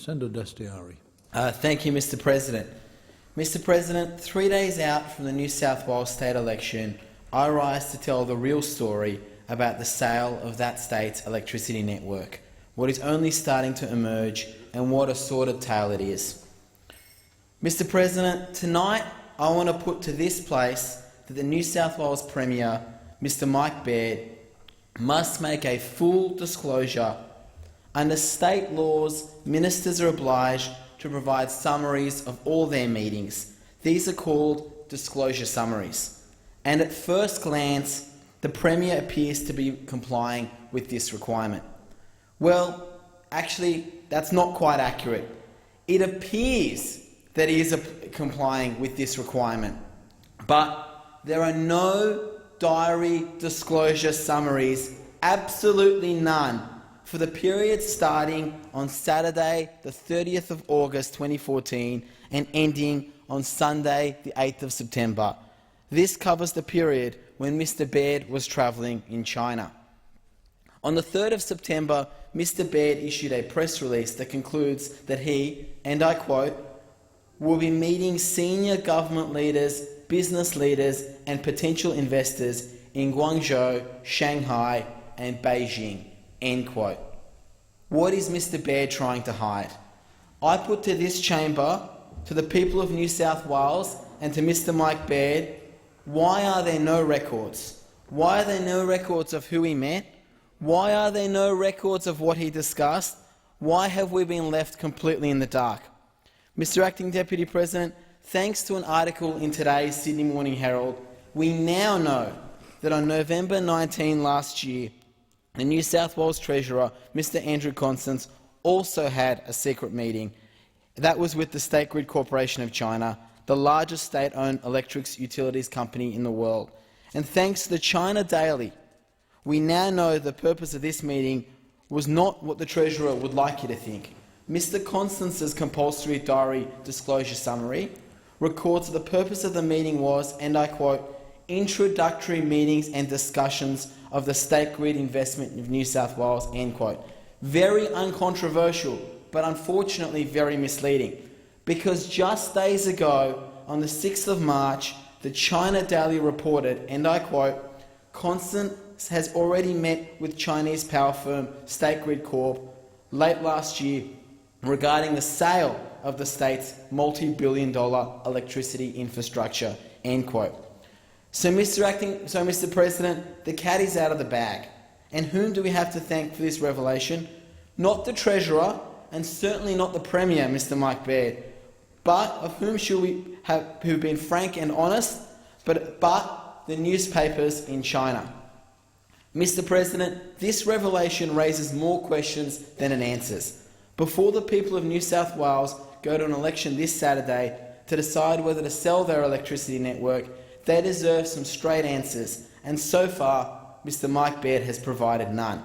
Senator Dastyari. Thank you, Mr. President. Mr. President, 3 days out from the New South Wales state election, I rise to tell the real story about the sale of that state's electricity network, what is only starting to emerge, and what a sordid tale it is. Mr. President, tonight I want to put to this place that the New South Wales Premier, Mr. Mike Baird, must make a full disclosure. Under state laws, ministers are obliged to provide summaries of all their meetings. These are called disclosure summaries. And at first glance, the Premier appears to be complying with this requirement. Well, actually, that's not quite accurate. It appears that he is complying with this requirement, but there are no diary disclosure summaries, absolutely none, for the period starting on Saturday, the 30th of August 2014 and ending on Sunday, the 8th of September. This covers the period when Mr. Baird was travelling in China. On the 3rd of September, Mr. Baird issued a press release that concludes that he, and I quote, will be meeting senior government leaders, business leaders and potential investors in Guangzhou, Shanghai and Beijing, end quote. What is Mr. Baird trying to hide? I put to this chamber, to the people of New South Wales and to Mr. Mike Baird, why are there no records? Why are there no records of who he met? Why are there no records of what he discussed? Why have we been left completely in the dark? Mr. Acting Deputy President, thanks to an article in today's Sydney Morning Herald, we now know that on November 19 last year, the New South Wales Treasurer, Mr. Andrew Constance, also had a secret meeting. That was with the State Grid Corporation of China, the largest state-owned electric utilities company in the world. And thanks to the China Daily, we now know the purpose of this meeting was not what the Treasurer would like you to think. Mr. Constance's compulsory diary disclosure summary records that the purpose of the meeting was, and I quote, introductory meetings and discussions of the State Grid investment of New South Wales, end quote. Very uncontroversial, but unfortunately very misleading, because just days ago, on the 6th of March, the China Daily reported, and I quote, Constance has already met with Chinese power firm State Grid Corp late last year regarding the sale of the state's multi-billion-dollar electricity infrastructure, end quote. So, Mr. President, the cat is out of the bag. And whom do we have to thank for this revelation? Not the Treasurer, and certainly not the Premier, Mr. Mike Baird, but of whom should we have who've been frank and honest, but the newspapers in China. Mr. President, this revelation raises more questions than it answers. Before the people of New South Wales go to an election this Saturday to decide whether to sell their electricity network, they deserve some straight answers, and so far, Mr. Mike Baird has provided none.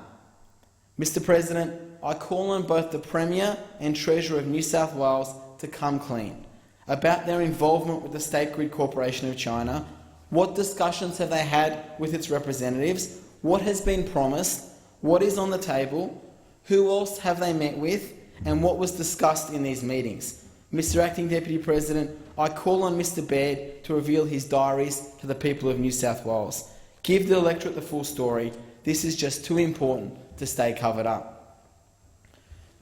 Mr. President, I call on both the Premier and Treasurer of New South Wales to come clean about their involvement with the State Grid Corporation of China. What discussions have they had with its representatives? What has been promised? What is on the table? Who else have they met with? And what was discussed in these meetings? Mr. Acting Deputy President, I call on Mr. Baird to reveal his diaries to the people of New South Wales. Give the electorate the full story. This is just too important to stay covered up.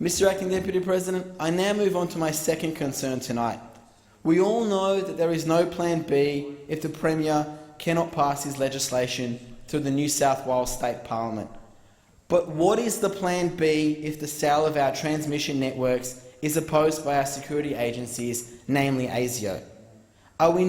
Mr. Acting Deputy President, I now move on to my second concern tonight. We all know that there is no plan B if the Premier cannot pass his legislation to the New South Wales State Parliament. But what is the plan B if the sale of our transmission networks is opposed by our security agencies, namely ASIO? We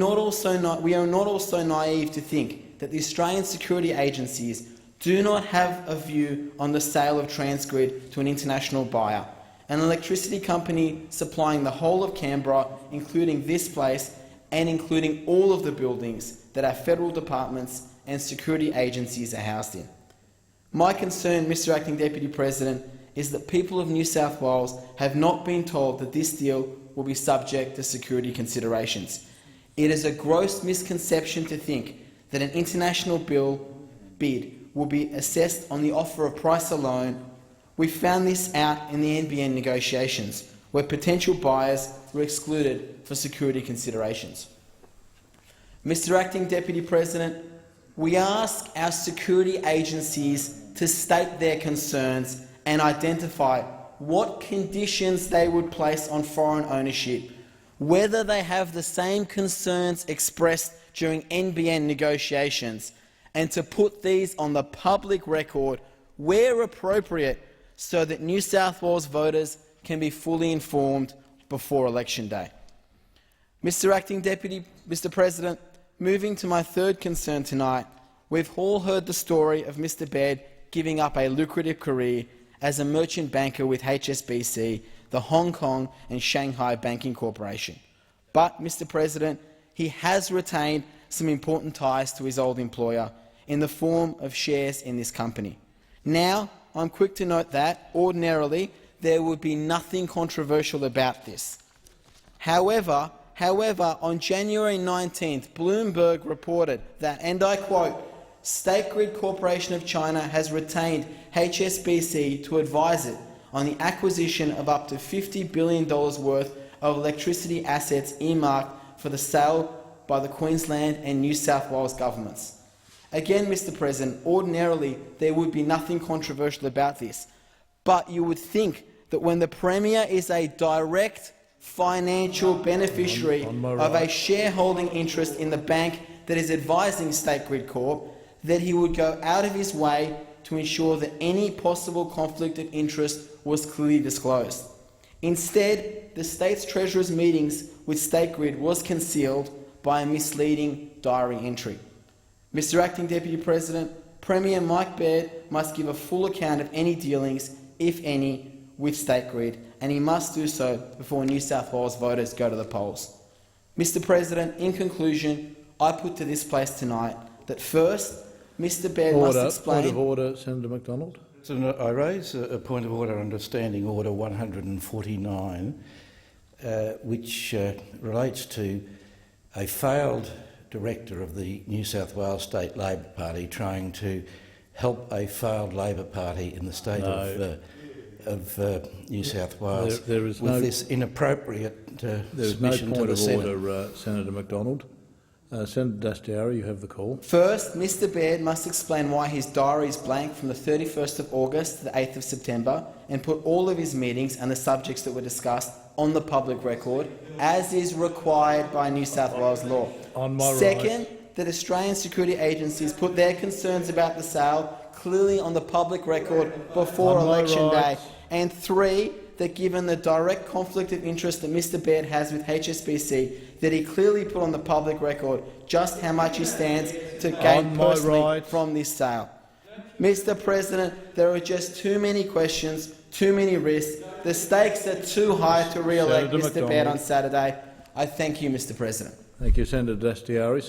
are not also naive to think that the Australian security agencies do not have a view on the sale of Transgrid to an international buyer, an electricity company supplying the whole of Canberra, including this place and including all of the buildings that our federal departments and security agencies are housed in. My concern, Mr. Acting Deputy President, is that people of New South Wales have not been told that this deal will be subject to security considerations. It is a gross misconception to think that an international bid will be assessed on the offer of price alone. We found this out in the NBN negotiations, where potential buyers were excluded for security considerations. Mr. Acting Deputy President, we ask our security agencies to state their concerns and identify what conditions they would place on foreign ownership, whether they have the same concerns expressed during NBN negotiations, and to put these on the public record where appropriate so that New South Wales voters can be fully informed before election day. Mr. President, moving to my third concern tonight, we've all heard the story of Mr. Baird giving up a lucrative career as a merchant banker with HSBC, the Hong Kong and Shanghai Banking Corporation. But, Mr. President, he has retained some important ties to his old employer in the form of shares in this company. Now, I'm quick to note that, ordinarily, there would be nothing controversial about this. However, on January 19th, Bloomberg reported that, and I quote, State Grid Corporation of China has retained HSBC to advise it on the acquisition of up to $50 billion worth of electricity assets earmarked for the sale by the Queensland and New South Wales governments. Again, Mr. President, ordinarily there would be nothing controversial about this, but you would think that when the Premier is a direct financial beneficiary of a shareholding interest in the bank that is advising State Grid Corp, that he would go out of his way to ensure that any possible conflict of interest was clearly disclosed. Instead, the State's Treasurer's meetings with State Grid was concealed by a misleading diary entry. Mr. Acting Deputy President, Premier Mike Baird must give a full account of any dealings, if any, with State Grid, and he must do so before New South Wales voters go to the polls. Mr. President, in conclusion, I put to this place tonight that first, Mr. Baird must explain— Point of order, Senator McDonald. I raise a point of order under Standing Order 149, which relates to a failed director of the New South Wales State Labor Party trying to help a failed Labor Party in the state of New South Wales with this inappropriate submission to the Senate. There is no point of order, Senator McDonald. Senator Dastyari, you have the call. First, Mr. Baird must explain why his diary is blank from the 31st of August to the 8th of September and put all of his meetings and the subjects that were discussed on the public record, as is required by New South Wales law. Second, that Australian security agencies put their concerns about the sale clearly on the public record before election day. And three, that given the direct conflict of interest that Mr. Baird has with HSBC, that he clearly put on the public record just how much he stands to gain personally from this sale. Mr. President, there are just too many questions, too many risks. The stakes are too high to re-elect Mr. Baird on Saturday. I thank you, Mr. President. Thank you, Senator Dastyari.